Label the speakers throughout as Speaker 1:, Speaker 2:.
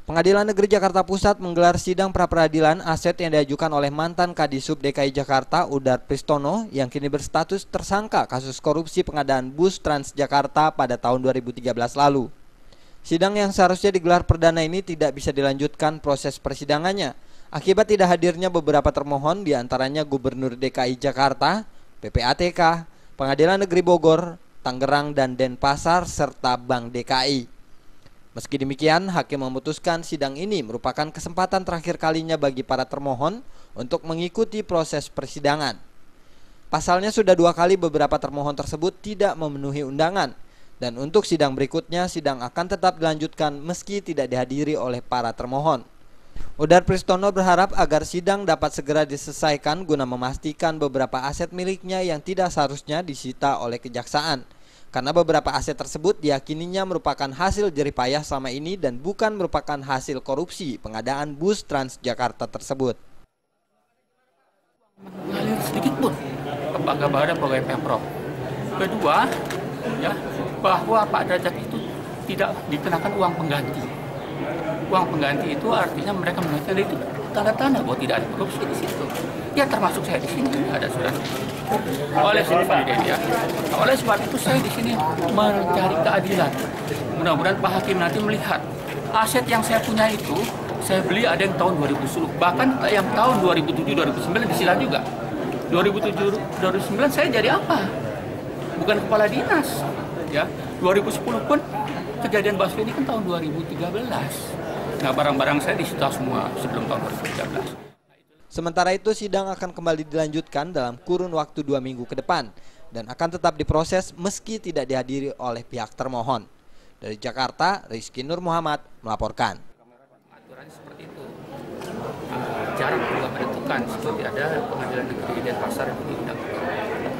Speaker 1: Pengadilan Negeri Jakarta Pusat menggelar sidang pra-peradilan aset yang diajukan oleh mantan Kadisub DKI Jakarta Udar Pristono yang kini berstatus tersangka kasus korupsi pengadaan bus Transjakarta pada tahun 2013 lalu. Sidang yang seharusnya digelar perdana ini tidak bisa dilanjutkan proses persidangannya akibat tidak hadirnya beberapa termohon, diantaranya Gubernur DKI Jakarta, PPATK, Pengadilan Negeri Bogor, Tangerang, dan Denpasar, serta Bank DKI. Meski demikian, hakim memutuskan sidang ini merupakan kesempatan terakhir kalinya bagi para termohon untuk mengikuti proses persidangan. Pasalnya sudah 2 kali beberapa termohon tersebut tidak memenuhi undangan, dan untuk sidang berikutnya sidang akan tetap dilanjutkan meski tidak dihadiri oleh para termohon. Udar Pristono berharap agar sidang dapat segera diselesaikan guna memastikan beberapa aset miliknya yang tidak seharusnya disita oleh kejaksaan. Karena beberapa aset tersebut diyakininya merupakan hasil jeripayah selama ini dan bukan merupakan hasil korupsi pengadaan bus Transjakarta tersebut.
Speaker 2: Mengalir sedikit pun kepada pegawai Pemprov. Kedua, ya, bahwa Pak Derajat itu tidak dikenakan uang pengganti. Uang pengganti itu artinya mereka mengatakan itu tanda-tanda bahwa tidak ada korupsi di situ. Ya termasuk saya di sini ada surat. Oleh sebab itu saya di sini mencari keadilan. Mudah-mudahan Pak Hakim nanti melihat aset yang saya punya itu saya beli ada yang tahun 2010, bahkan yang tahun 2007-2009 disilang juga. 2007-2009 saya jadi apa? Bukan kepala dinas. Ya, 2010 pun kejadian Baswe ini kan tahun 2013. Nah, barang-barang saya disita semua sebelum tahun 2013.
Speaker 1: Sementara itu sidang akan kembali dilanjutkan dalam kurun waktu 2 minggu ke depan dan akan tetap diproses meski tidak dihadiri oleh pihak termohon. Dari Jakarta, Rizky Nur Muhammad melaporkan.
Speaker 2: Aturannya seperti itu. Jarang juga menentukan seperti ada Pengadilan Negeri Denpasar yang diundang.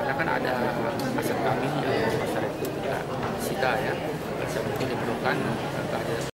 Speaker 2: Karena kan ada aset kami yang Denpasar itu juga disita ya. Seperti diperlukan kehadiran